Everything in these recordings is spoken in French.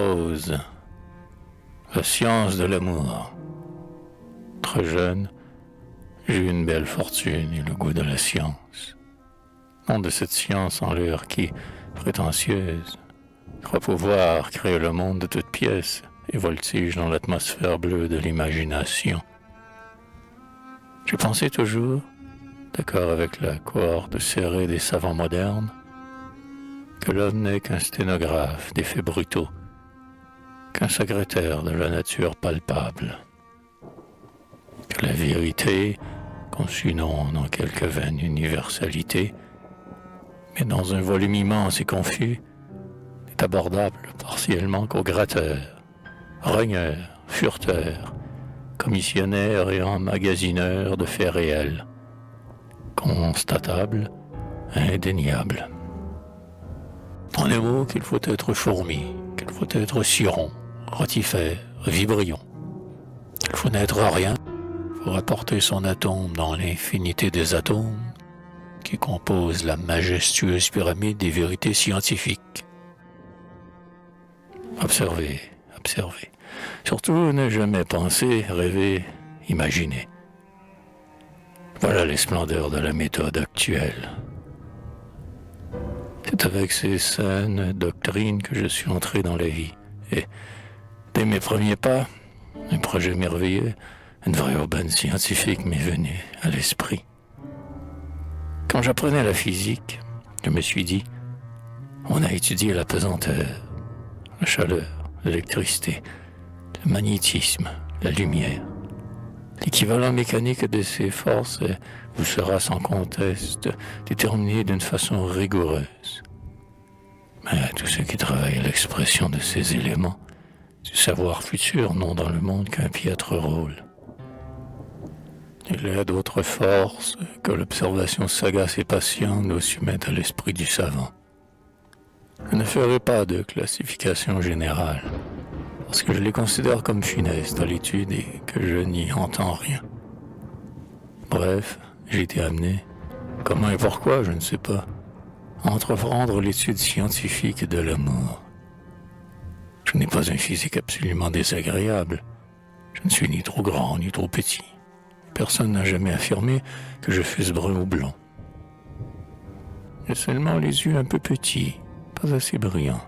Prose, la science de l'amour. Très jeune, j'ai eu une belle fortune et le goût de la science. Non de cette science en l'air qui, prétentieuse, croit pouvoir créer le monde de toutes pièces et voltige dans l'atmosphère bleue de l'imagination. J'ai pensé toujours, d'accord avec la cohorte serrée des savants modernes, que l'homme n'est qu'un sténographe des faits brutaux, qu'un secrétaire de la nature palpable, que la vérité, conçue non dans quelque vaine universalité, mais dans un volume immense et confus, n'est abordable partiellement qu'aux gratteurs, rogneurs, fureteurs, commissionnaires et emmagasineurs de faits réels, constatables, indéniables. En un mot, qu'il faut être fourmi, qu'il faut être ciron, rotifère, vibrion, qu'il faut n'être rien, il faut rapporter son atome dans l'infinité des atomes qui composent la majestueuse pyramide des vérités scientifiques. Observez, observez. Surtout, ne jamais penser, rêver, imaginer. Voilà les splendeurs de la méthode actuelle. C'est avec ces saines doctrines que je suis entré dans la vie. Et dès mes premiers pas, un projet merveilleux, une vraie aubaine scientifique m'est venue à l'esprit. Quand j'apprenais la physique, je me suis dit, on a étudié la pesanteur, la chaleur, l'électricité, le magnétisme, la lumière. L'équivalent mécanique de ces forces vous sera sans conteste déterminé d'une façon rigoureuse. Mais tous ceux qui travaillent à l'expression de ces éléments, du savoir futur n'ont dans le monde qu'un piètre rôle. Il y a d'autres forces que l'observation sagace et patiente doit soumettre à l'esprit du savant. Je ne ferai pas de classification générale, parce que je les considère comme funestes à l'étude et que je n'y entends rien. Bref, j'ai été amené, comment et pourquoi, je ne sais pas, à entreprendre l'étude scientifique de l'amour. Je n'ai pas un physique absolument désagréable. Je ne suis ni trop grand ni trop petit. Personne n'a jamais affirmé que je fusse brun ou blond. J'ai seulement les yeux un peu petits, pas assez brillants.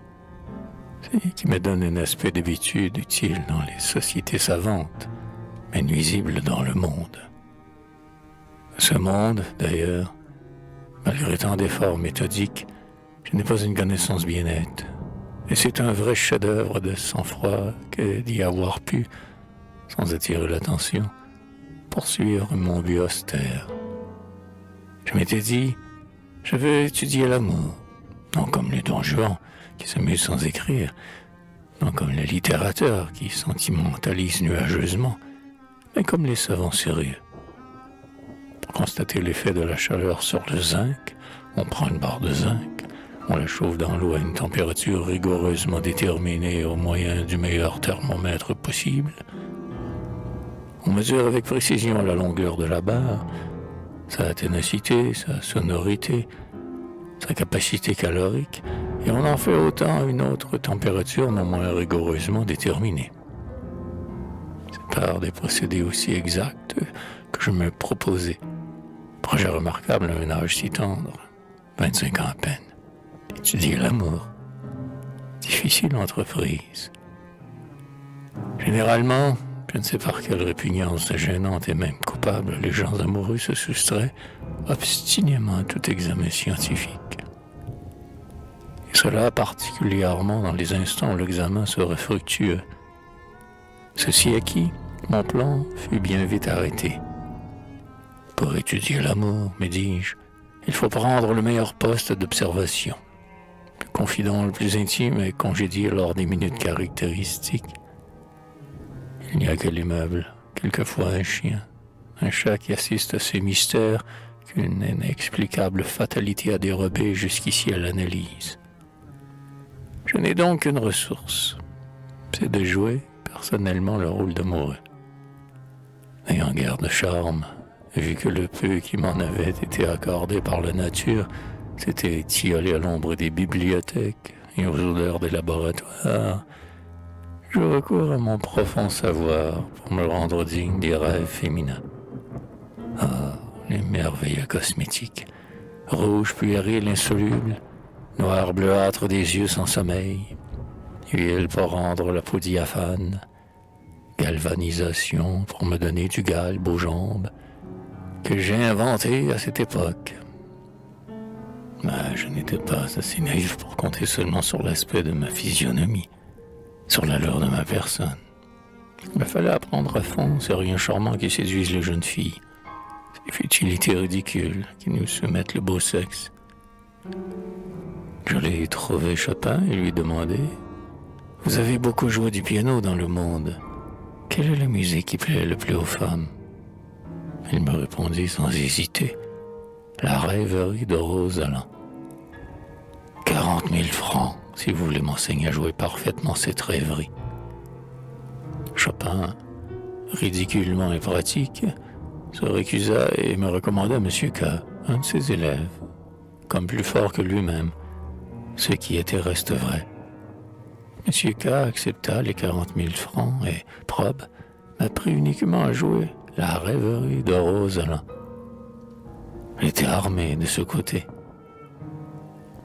C'est qui me donne un aspect d'habitude utile dans les sociétés savantes, mais nuisible dans le monde. Ce monde, d'ailleurs, malgré tant d'efforts méthodiques, je n'ai pas une connaissance bien nette. Et c'est un vrai chef-d'œuvre de sang-froid que d'y avoir pu, sans attirer l'attention, poursuivre mon but austère. Je m'étais dit, je veux étudier l'amour, non comme les Don Juan qui s'amusent sans écrire, non comme les littérateurs qui sentimentalisent nuageusement, mais comme les savants sérieux. Pour constater l'effet de la chaleur sur le zinc, on prend une barre de zinc, on la chauffe dans l'eau à une température rigoureusement déterminée au moyen du meilleur thermomètre possible. On mesure avec précision la longueur de la barre, sa ténacité, sa sonorité, sa capacité calorique, et on en fait autant à une autre température non moins rigoureusement déterminée. C'est par des procédés aussi exacts que je me proposais. Projet remarquable à un âge si tendre, 25 ans à peine. Étudier l'amour. Difficile entreprise. Généralement, je ne sais par quelle répugnance gênante et même coupable les gens amoureux se soustraient obstinément à tout examen scientifique. Et cela particulièrement dans les instants où l'examen serait fructueux. Ceci acquis, mon plan fut bien vite arrêté. Pour étudier l'amour, me dis-je, il faut prendre le meilleur poste d'observation. Le confident le plus intime est congédié lors des minutes caractéristiques. Il n'y a que l'immeuble, quelquefois un chien, un chat qui assiste à ces mystères qu'une inexplicable fatalité a dérobés jusqu'ici à l'analyse. Je n'ai donc qu'une ressource, c'est de jouer personnellement le rôle d'amoureux. N'ayant guère de charme, vu que le peu qui m'en avait été accordé par la nature s'était étiolé à l'ombre des bibliothèques et aux odeurs des laboratoires, Je recours à mon profond savoir pour me rendre digne des rêves féminins. Ah, les merveilles cosmétiques. Rouge puéril insoluble, noir bleuâtre des yeux sans sommeil, huile pour rendre la peau diaphane, galvanisation pour me donner du galbe aux jambes, que j'ai inventé à cette époque. Mais je n'étais pas assez naïf pour compter seulement sur l'aspect de ma physionomie, sur l'allure de ma personne. Il me fallait apprendre à fond ces rien charmants qui séduisent les jeunes filles, ces futilités ridicules qui nous soumettent le beau sexe. J'allais trouver Chopin et lui demander « Vous avez beaucoup joué du piano dans le monde. Quelle est la musique qui plaît le plus aux femmes ?» Il me répondit sans hésiter « La rêverie de Rosaland. 40 000 francs si vous voulez m'enseigner à jouer parfaitement cette rêverie. » Chopin, ridiculement impratique, se récusa et me recommanda M. K, un de ses élèves, comme plus fort que lui-même. Ce qui était reste vrai. M. K accepta les 40 000 francs et, probe, m'apprit uniquement à jouer la rêverie de Rosaland. J'étais armé de ce côté.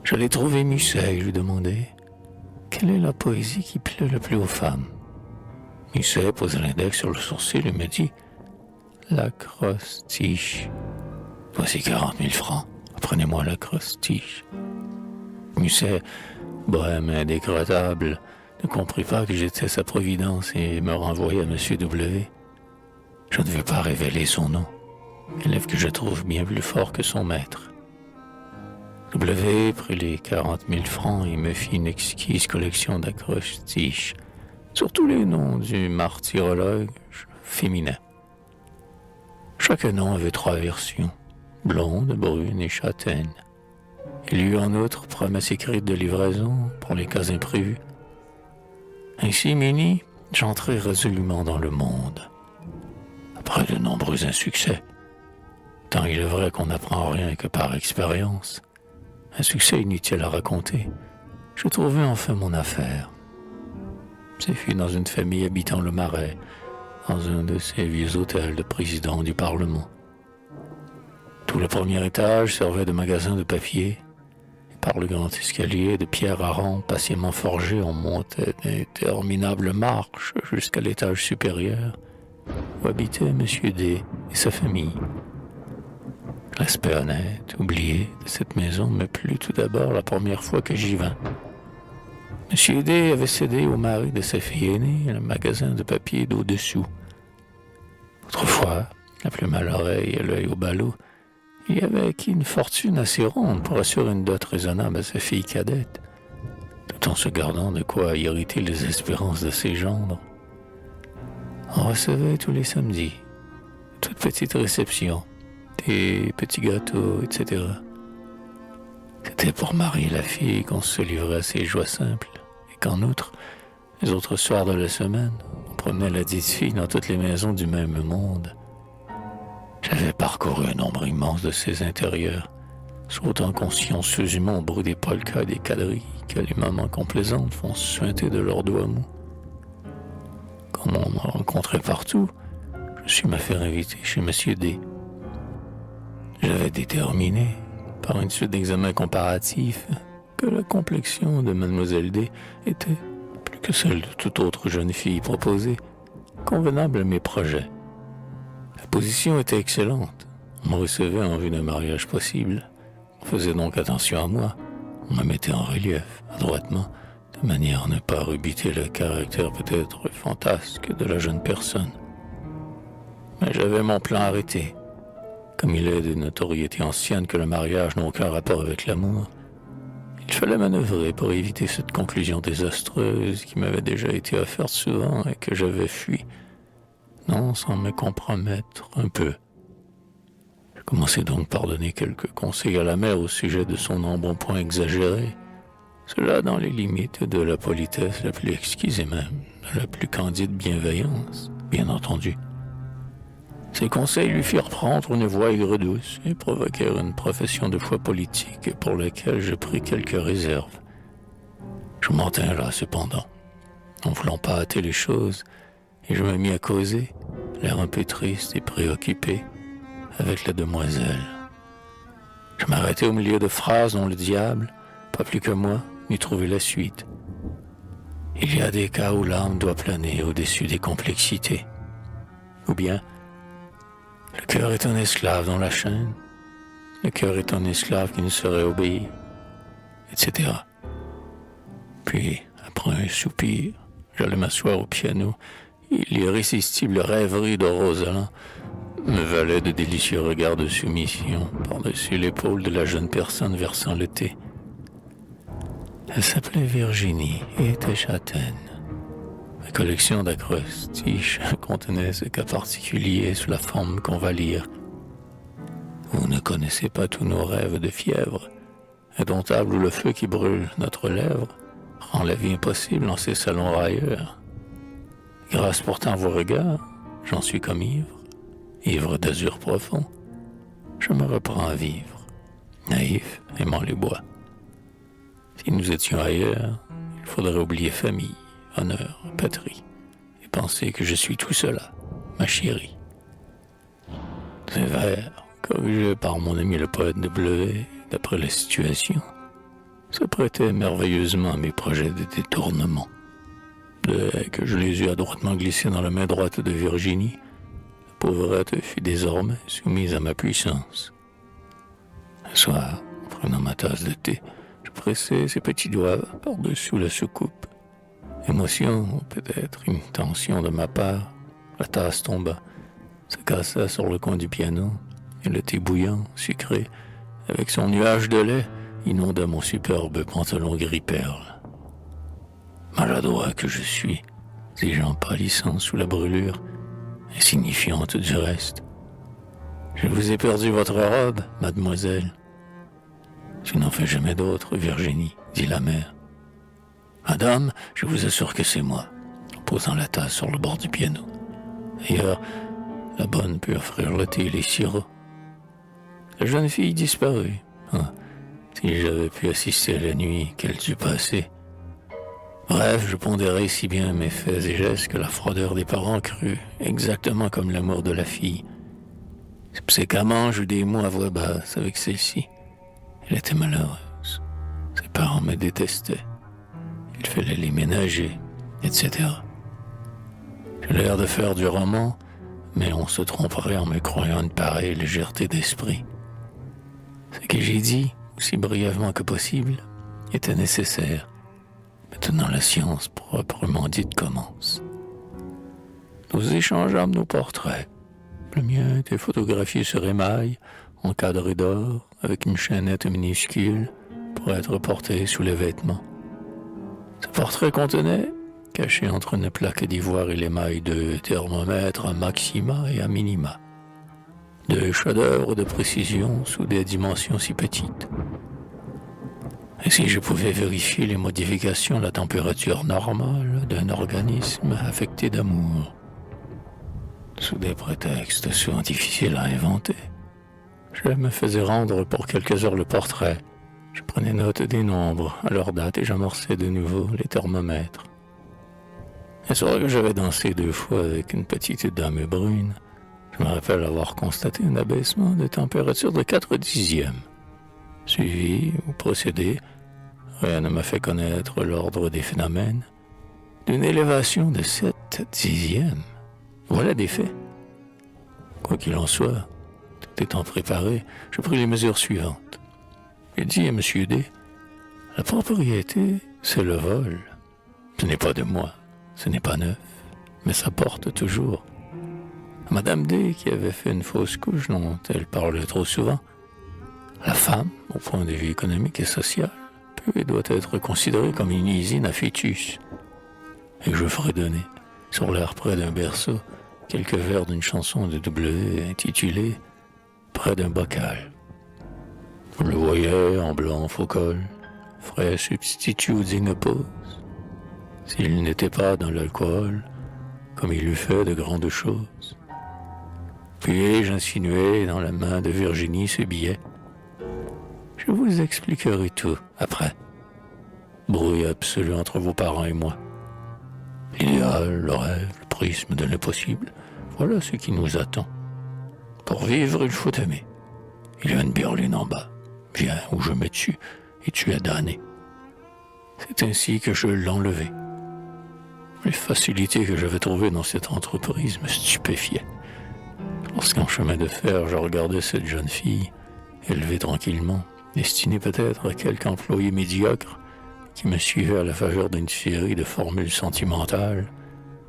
J'allais trouver Musset et lui demander quelle est la poésie qui plaît le plus aux femmes. Musset posa l'index sur le sourcil et me dit l'acrostiche. Voici 40 000 francs. Apprenez-moi l'acrostiche. Musset, bohème indécrottable, ne comprit pas que j'étais sa providence et me renvoya à M. W. Je ne veux pas révéler son nom, élève que je trouve bien plus fort que son maître. W prit les 40 000 francs et me fit une exquise collection d'acrostiches sur tous les noms du martyrologe féminin. Chaque nom avait 3 versions, blonde, brune et châtaigne. Il y eut en outre promesse écrite de livraison pour les cas imprévus. Ainsi muni, j'entrai résolument dans le monde. Après de nombreux insuccès, tant il est vrai qu'on n'apprend rien que par expérience, un succès inutile à raconter, je trouvai enfin mon affaire. Ce fut dans une famille habitant le Marais, dans un de ces vieux hôtels de président du Parlement. Tout le premier étage servait de magasin de papier. Par le grand escalier de pierre à rampe patiemment forgé, on montait d'interminables marches jusqu'à l'étage supérieur, où habitait M. D. et sa famille. L'aspect honnête, oublié de cette maison me plut tout d'abord la première fois que j'y vins. M. D. avait cédé au mari de sa fille aînée le magasin de papier d'au-dessous. Autrefois, la plume à l'oreille et l'œil au ballot, il y avait acquis une fortune assez ronde pour assurer une dot raisonnable à sa fille cadette, tout en se gardant de quoi irriter les espérances de ses gendres. On recevait tous les samedis, toute petite réception, des petits gâteaux, etc. C'était pour marier la fille qu'on se livrait à ces joies simples, et qu'en outre, les autres soirs de la semaine, on promenait la dite fille dans toutes les maisons du même monde. J'avais parcouru un nombre immense de ces intérieurs, sautant consciencieusement au bruit des polkas et des quadrilles que les mamans complaisantes font suinter de leurs doigts mous. Comme on me rencontrait partout, je suis m'a fait inviter chez M. D. J'avais déterminé, par une suite d'examens comparatifs, que la complexion de Mlle D était, plus que celle de toute autre jeune fille proposée, convenable à mes projets. La position était excellente. On me recevait en vue d'un mariage possible. On faisait donc attention à moi. On me mettait en relief, adroitement, de manière à ne pas rebuter le caractère peut-être fantasque de la jeune personne. Mais j'avais mon plan arrêté. Comme il est de notoriété ancienne que le mariage n'a aucun rapport avec l'amour, il fallait manœuvrer pour éviter cette conclusion désastreuse qui m'avait déjà été offerte souvent et que j'avais fui. Non, sans me compromettre un peu. Je commençai donc par donner quelques conseils à la mère au sujet de son embonpoint exagéré, cela dans les limites de la politesse la plus exquise et même de la plus candide bienveillance, bien entendu. Ces conseils lui firent prendre une voix aigre douce et provoquèrent une profession de foi politique pour laquelle je pris quelques réserves. Je m'en tins là, cependant. en voulant pas hâter les choses, et je me mis à causer, l'air un peu triste et préoccupé, avec la demoiselle. Je m'arrêtais au milieu de phrases dont le diable, pas plus que moi, n'eût trouvé la suite. Il y a des cas où l'âme doit planer au-dessus des complexités. Ou bien, le cœur est un esclave dans la chaîne, le cœur est un esclave qui ne saurait obéir, etc. Puis, après un soupir, j'allais m'asseoir au piano, et l'irrésistible rêverie de Rosalind me valait de délicieux regards de soumission par-dessus l'épaule de la jeune personne versant le thé. Elle s'appelait Virginie et était châtaine. Ma collection d'acrostiches contenait ce cas particulier sous la forme qu'on va lire. Vous ne connaissez pas tous nos rêves de fièvre, indomptables où le feu qui brûle notre lèvre rend la vie impossible en ces salons railleurs. Grâce pourtant à vos regards, j'en suis comme ivre d'azur profond. Je me reprends à vivre, naïf, aimant les bois. Si nous étions ailleurs, il faudrait oublier famille, honneur, patrie, et penser que je suis tout cela, ma chérie. Ces vers, corrigés par mon ami le poète W, d'après la situation, se prêtaient merveilleusement à mes projets de détournement. Dès que je les eus adroitement glissés dans la main droite de Virginie, la pauvrette fut désormais soumise à ma puissance. Un soir, en prenant ma tasse de thé, je pressai ses petits doigts par-dessous la soucoupe. Émotion, ou peut-être une tension de ma part, la tasse tomba, se cassa sur le coin du piano, et le thé bouillant, sucré, avec son nuage de lait, inonda mon superbe pantalon gris-perle. Maladroit que je suis, dis-je en pâlissant sous la brûlure, insignifiante du reste. Je vous ai perdu votre robe, mademoiselle. Tu n'en fais jamais d'autre, Virginie, dit la mère. Madame, je vous assure que c'est moi, en posant la tasse sur le bord du piano. D'ailleurs, la bonne peut offrir le thé et les sirops. La jeune fille disparut. Ah, si j'avais pu assister à la nuit qu'elle dut passer. Bref, je pondérais si bien mes faits et gestes que la froideur des parents crut exactement comme l'amour de la fille. Subséquemment, j'eus des mots à voix basse avec celle-ci. Elle était malheureuse. Ses parents me détestaient. Il fallait les ménager, etc. J'ai l'air de faire du roman, mais on se tromperait en me croyant une pareille légèreté d'esprit. Ce que j'ai dit, aussi brièvement que possible, était nécessaire. Maintenant, la science proprement dite commence. Nous échangeâmes nos portraits. Le mien était photographié sur émail, encadré d'or, avec une chaînette minuscule pour être porté sous les vêtements. Ce portrait contenait, caché entre une plaque d'ivoire et l'émail, de thermomètres à maxima et à minima. Deux chefs-d'œuvre de précision sous des dimensions si petites. Et si je pouvais vérifier les modifications de la température normale d'un organisme affecté d'amour, sous des prétextes souvent difficiles à inventer, je me faisais rendre pour quelques heures le portrait. Je prenais note des nombres à leur date et j'amorçais de nouveau les thermomètres. Un soir que j'avais dansé 2 fois avec une petite dame brune, je me rappelle avoir constaté un abaissement de température de 4 dixièmes. Suivi ou procédé, rien ne m'a fait connaître l'ordre des phénomènes, d'une élévation de 7 dixièmes. Voilà des faits. Quoi qu'il en soit, tout étant préparé, je pris les mesures suivantes. J'ai dit à M. D, la propriété, c'est le vol. Ce n'est pas de moi, ce n'est pas neuf, mais ça porte toujours. Madame D, qui avait fait une fausse couche dont elle parlait trop souvent, la femme, au point de vue économique et social, peut et doit être considérée comme une usine à fœtus. Et je ferai donner, sur l'air près d'un berceau, quelques vers d'une chanson de W intitulée « Près d'un bocal ». Vous le voyez en blanc faux col, frais substitut digne pose. S'il n'était pas dans l'alcool, comme il eût fait de grandes choses. Puis j'insinuai dans la main de Virginie ce billet. Je vous expliquerai tout après. Brouille absolu entre vos parents et moi. L'idéal, le rêve, le prisme de l'impossible, voilà ce qui nous attend. Pour vivre, il faut aimer. Il y a une berline en bas. Viens ou je me tue, et tu es damné. C'est ainsi que je l'ai enlevé. Les facilités que j'avais trouvées dans cette entreprise me stupéfiaient. Lorsqu'en chemin de fer, je regardais cette jeune fille, élevée tranquillement, destinée peut-être à quelque employé médiocre, qui me suivait à la faveur d'une série de formules sentimentales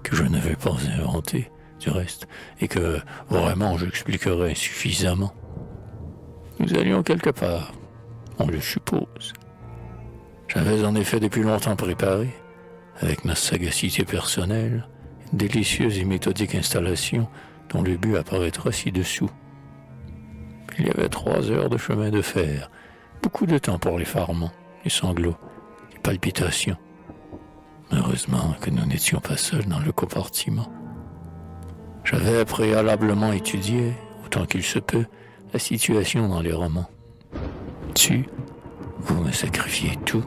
que je n'avais pas inventées, du reste, et que vraiment j'expliquerais insuffisamment. Nous allions quelque part, on le suppose. J'avais en effet depuis longtemps préparé, avec ma sagacité personnelle, une délicieuse et méthodique installation dont le but apparaîtra ci-dessous. Il y avait 3 heures de chemin de fer, beaucoup de temps pour l'effarement, les sanglots, les palpitations. Heureusement que nous n'étions pas seuls dans le compartiment. J'avais préalablement étudié, autant qu'il se peut, la situation dans les romans. Vous me sacrifiez tout.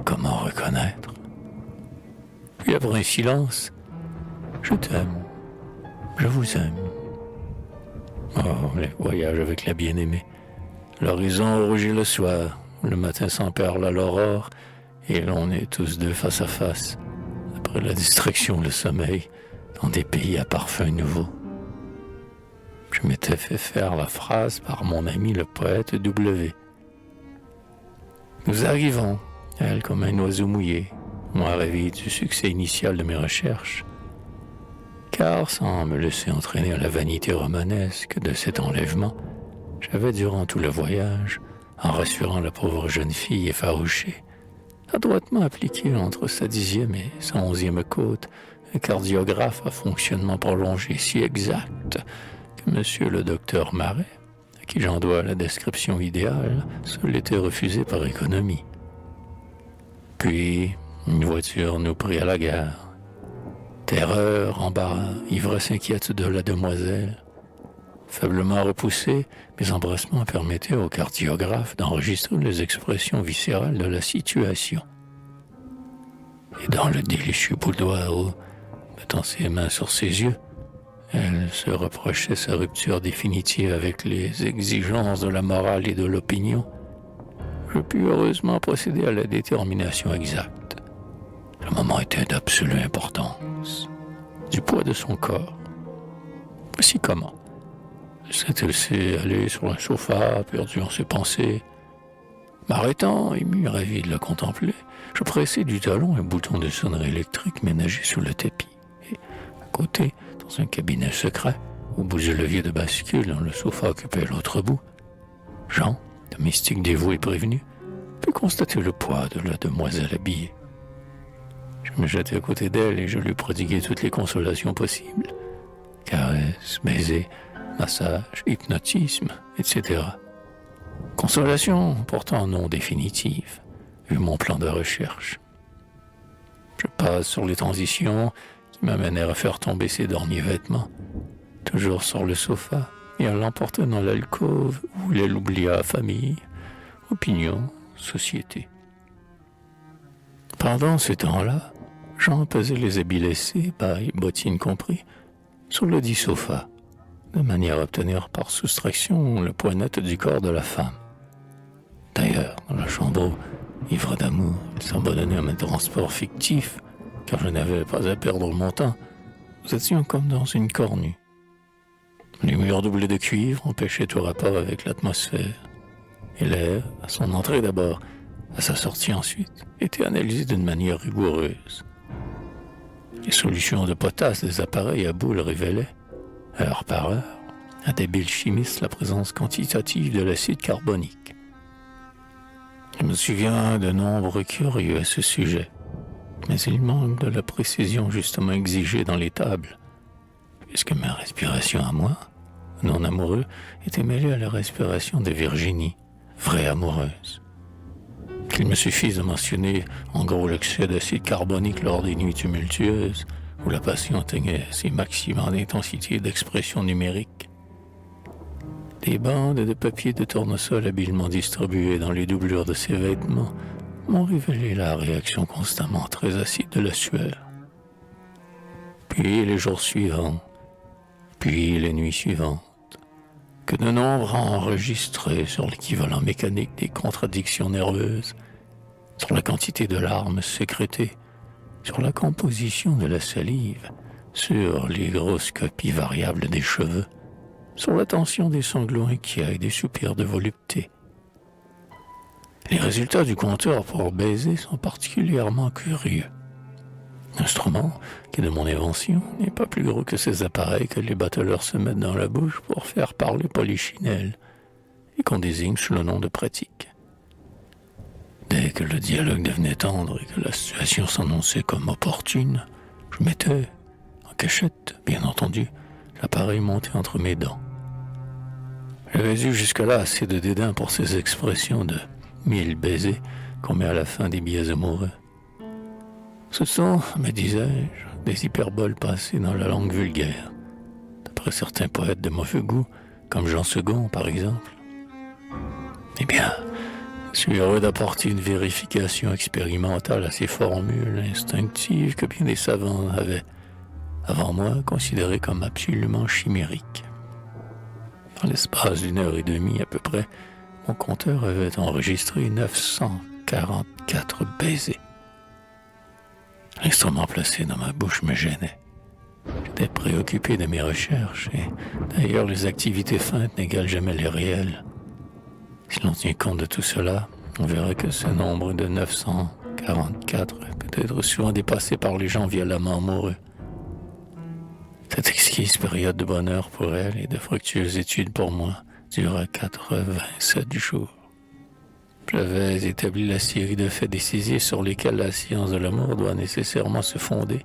Comment reconnaître? Puis après un silence, je t'aime. Je vous aime. Oh, les voyages avec la bien-aimée. L'horizon rougit le soir, le matin s'emperle à l'aurore, et l'on est tous deux face à face, après la distraction, le sommeil, dans des pays à parfum nouveau. Je m'étais fait faire la phrase par mon ami le poète W. Nous arrivons, elle comme un oiseau mouillé, moi réveillé du succès initial de mes recherches, car sans me laisser entraîner à la vanité romanesque de cet enlèvement, j'avais durant tout le voyage, en rassurant la pauvre jeune fille effarouchée, adroitement appliqué entre sa 10e et sa 11e côte, un cardiographe à fonctionnement prolongé si exact que monsieur le docteur Marais, à qui j'en dois la description idéale, se l'était refusé par économie. Puis, une voiture nous prit à la gare. Terreur, embarras, ivresse inquiète de la demoiselle. Faiblement repoussé, mes embrassements permettaient au cardiographe d'enregistrer les expressions viscérales de la situation. Et dans le délicieux boudoir où, mettant ses mains sur ses yeux, elle se reprochait sa rupture définitive avec les exigences de la morale et de l'opinion, je pus heureusement procéder à la détermination exacte. Le moment était d'absolue importance, du poids de son corps. Voici comment. Elle s'était laissée aller sur un sofa, perdue en ses pensées. M'arrêtant, ému, ravi de la contempler, je pressai du talon un bouton de sonnerie électrique ménagé sous le tapis. Et, à côté, dans un cabinet secret, au bout du levier de bascule dont le sofa occupait l'autre bout, Jean, domestique dévoué et prévenu, put constater le poids de la demoiselle habillée. Je me jetai à côté d'elle et je lui prodiguai toutes les consolations possibles. Caresses, baisers, massage, hypnotisme, etc. Consolation pourtant non définitive, vu mon plan de recherche. Je passe sur les transitions qui m'amenèrent à faire tomber ses derniers vêtements, toujours sur le sofa, et à l'emporter dans l'alcôve où elle oublia famille, opinion, société. Pendant ce temps-là, Jean pesait les habits laissés, paille, bottines compris, sur le dit sofa, de manière à obtenir par soustraction le poids net du corps de la femme. D'ailleurs, dans la chambre, ivre d'amour, il s'abandonnait à mes transports fictifs, car je n'avais pas à perdre mon temps. Nous étions comme dans une cornue. Les murs doublés de cuivre empêchaient tout rapport avec l'atmosphère. Et l'air, à son entrée d'abord, à sa sortie ensuite, était analysé d'une manière rigoureuse. Les solutions de potasse des appareils à boules révélaient, heure par heure, à d'habiles chimistes la présence quantitative de l'acide carbonique. Je me souviens de nombreux curieux à ce sujet, mais il manque de la précision justement exigée dans les tables, puisque ma respiration à moi, non amoureux, était mêlée à la respiration de Virginie, vraie amoureuse. Qu'il me suffise de mentionner en gros l'excès d'acide carbonique lors des nuits tumultueuses, où la passion atteignait ses maximums d'intensité et d'expression numérique. Des bandes de papier de tournesol habilement distribuées dans les doublures de ses vêtements m'ont révélé la réaction constamment très acide de la sueur. puis les jours suivants, puis les nuits suivantes, que de nombre enregistrés sur l'équivalent mécanique des contradictions nerveuses, sur la quantité de larmes sécrétées, sur la composition de la salive, sur l'hygroscopie variable des cheveux, sur la tension des sanglots inquiets et des soupirs de volupté. Les résultats du compteur pour baiser sont particulièrement curieux. L'instrument, qui est de mon invention, n'est pas plus gros que ces appareils que les bateleurs se mettent dans la bouche pour faire parler polichinelle et qu'on désigne sous le nom de pratique. Dès que le dialogue devenait tendre et que la situation s'annonçait comme opportune, je mettais, en cachette, bien entendu, l'appareil monté entre mes dents. J'avais eu jusque-là assez de dédain pour ces expressions de 1000 baisers qu'on met à la fin des billets amoureux. Ce sont, me disais-je, des hyperboles passées dans la langue vulgaire, d'après certains poètes de mauvais goût, comme Jean Second par exemple. Eh bien, je suis heureux d'apporter une vérification expérimentale à ces formules instinctives que bien des savants avaient, avant moi, considérées comme absolument chimériques. Dans l'espace d'une heure et demie à peu près, mon compteur avait enregistré 944 baisers. L'instrument placé dans ma bouche me gênait. J'étais préoccupé de mes recherches et d'ailleurs les activités feintes n'égalent jamais les réelles. Si l'on tient compte de tout cela, on verrait que ce nombre de 944 peut être souvent dépassé par les gens violemment amoureux. Cette exquise période de bonheur pour elle et de fructueuses études pour moi dura 87 jours. J'avais établi la série de faits décisifs sur lesquels la science de l'amour doit nécessairement se fonder,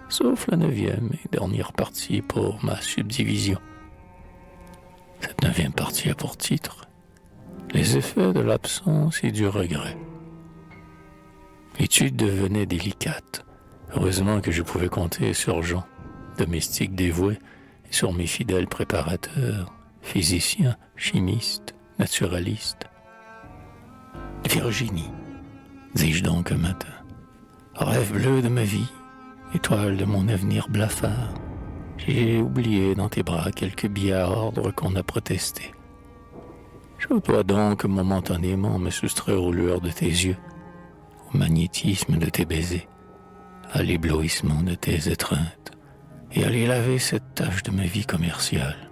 sauf la 9e et dernière partie pour ma subdivision. Cette 9e partie a pour titre « Les effets de l'absence et du regret ». L'étude devenait délicate. Heureusement que je pouvais compter sur Jean, domestique dévoué, et sur mes fidèles préparateurs, physiciens, chimistes, naturalistes. Virginie, dis-je donc un matin, rêve bleu de ma vie, étoile de mon avenir blafard, j'ai oublié dans tes bras quelques billets à ordre qu'on a protestés. Je dois donc momentanément me soustraire aux lueurs de tes yeux, au magnétisme de tes baisers, à l'éblouissement de tes étreintes, et aller laver cette tache de ma vie commerciale.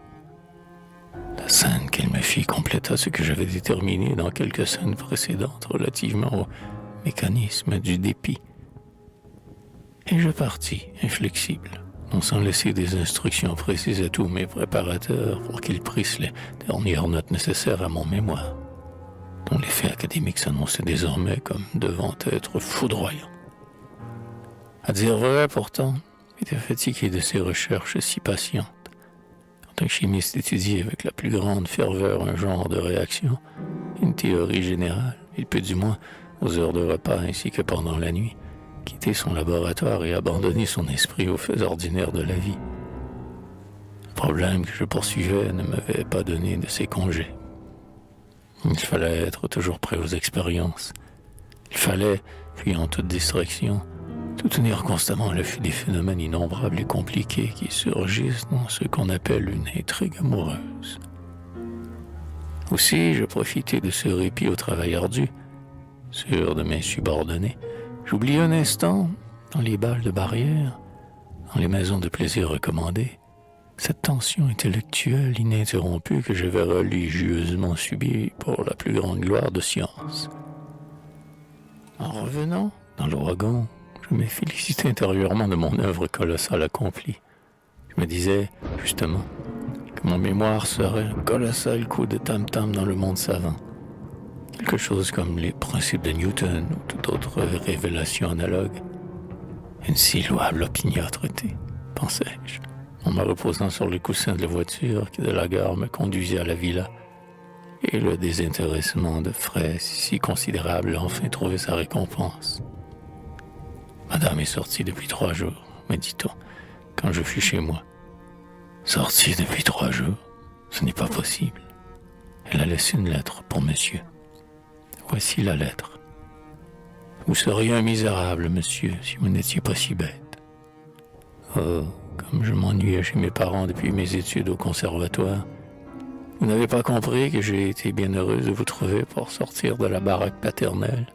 La scène qu'elle me fit compléta ce que j'avais déterminé dans quelques scènes précédentes relativement au mécanisme du dépit. Et je partis, inflexible, non sans laisser des instructions précises à tous mes préparateurs pour qu'ils prissent les dernières notes nécessaires à mon mémoire, dont l'effet académique s'annonçait désormais comme devant être foudroyant. À dire vrai, pourtant, j'étais fatigué de ces recherches si patientes. Quand un chimiste étudie avec la plus grande ferveur un genre de réaction, une théorie générale, il peut du moins, aux heures de repas ainsi que pendant la nuit, quitter son laboratoire et abandonner son esprit aux faits ordinaires de la vie. Le problème que je poursuivais ne m'avait pas donné de ces congés. Il fallait être toujours prêt aux expériences. Il fallait, fuyant toute distraction, tout tenir constamment à l'affût des phénomènes innombrables et compliqués qui surgissent dans ce qu'on appelle une intrigue amoureuse. Aussi, je profitais de ce répit au travail ardu, sûr de m'insubordonner. J'oubliais un instant, dans les balles de barrière, dans les maisons de plaisir recommandées, cette tension intellectuelle ininterrompue que j'avais religieusement subie pour la plus grande gloire de science. En revenant dans le wagon, je me félicitais intérieurement de mon œuvre colossale accomplie. Je me disais, justement, que mon mémoire serait un colossal coup de tam-tam dans le monde savant. Quelque chose comme les principes de Newton ou toute autre révélation analogue. Une si louable opiniâtreté, pensais-je, en me reposant sur le coussin de la voiture qui de la gare me conduisait à la villa, et le désintéressement de frais si considérable a enfin trouvé sa récompense. Madame est sortie depuis 3 jours, me dit-on, quand je fus chez moi. Sortie depuis 3 jours? Ce n'est pas possible. Elle a laissé une lettre pour monsieur. Voici la lettre. Vous seriez un misérable, monsieur, si vous n'étiez pas si bête. Oh, Oh, comme je m'ennuyais chez mes parents depuis mes études au conservatoire. Vous n'avez pas compris que j'ai été bien heureuse de vous trouver pour sortir de la baraque paternelle.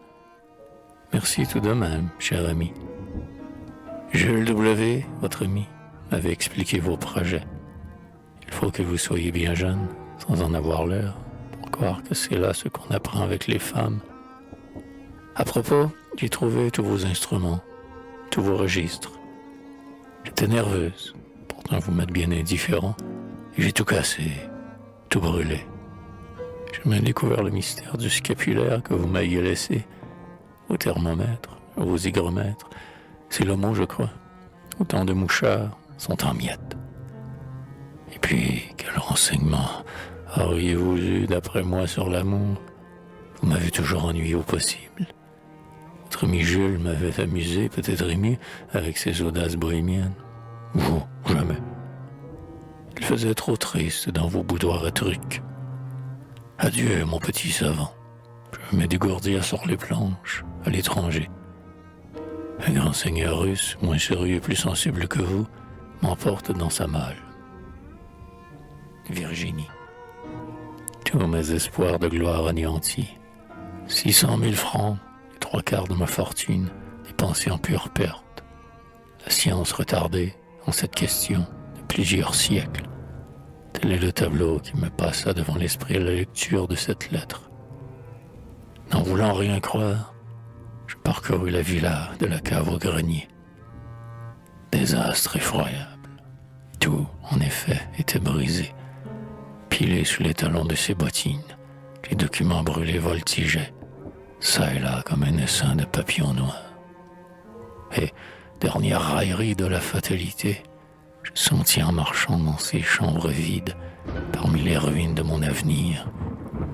Merci tout de même, cher ami. Jules W., votre ami, m'avait expliqué vos projets. Il faut que vous soyez bien jeune, sans en avoir l'air, pour croire que c'est là ce qu'on apprend avec les femmes. À propos, j'ai trouvé tous vos instruments, tous vos registres. J'étais nerveuse, pourtant vous m'êtes bien indifférent, et j'ai tout cassé, tout brûlé. J'ai même découvert le mystère du scapulaire que vous m'aviez laissé, au thermomètre, aux hygromètres. C'est le mot, je crois. Autant de mouchards sont en miettes. Et puis, quel renseignement auriez-vous eu d'après moi sur l'amour? Vous m'avez toujours ennuyé au possible. Votre ami Jules m'avait amusé, peut-être ému, avec ses audaces bohémiennes. Vous, jamais. Il faisait trop triste dans vos boudoirs à trucs. Adieu, mon petit savant. Je me dégourdir sur les planches, à l'étranger. Un grand seigneur russe, moins sérieux et plus sensible que vous, m'emporte dans sa malle. Virginie. Tous mes espoirs de gloire anéantis. 600 000 francs, les 3/4 de ma fortune, dépensés en pure perte. La science retardée en cette question de plusieurs siècles. Tel est le tableau qui me passa devant l'esprit à la lecture de cette lettre. N'en voulant rien croire, je parcourus la villa de la cave au grenier. Désastre effroyable. Tout, en effet, était brisé. Pilé sous les talons de ses bottines, les documents brûlés voltigeaient, çà et là comme un essaim de papillons noirs. Et, dernière raillerie de la fatalité, je sentis en marchant dans ces chambres vides, parmi les ruines de mon avenir,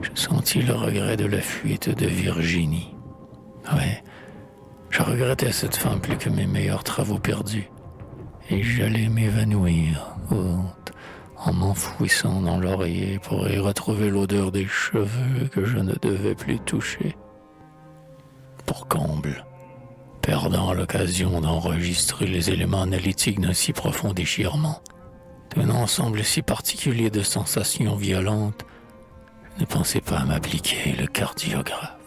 je sentis le regret de la fuite de Virginie. Ouais, je regrettais cette femme plus que mes meilleurs travaux perdus, et j'allais m'évanouir, haute, en m'enfouissant dans l'oreiller pour y retrouver l'odeur des cheveux que je ne devais plus toucher. Pour comble, perdant l'occasion d'enregistrer les éléments analytiques d'un si profond déchirement, d'un ensemble si particulier de sensations violentes, je ne pensais pas à m'appliquer le cardiographe.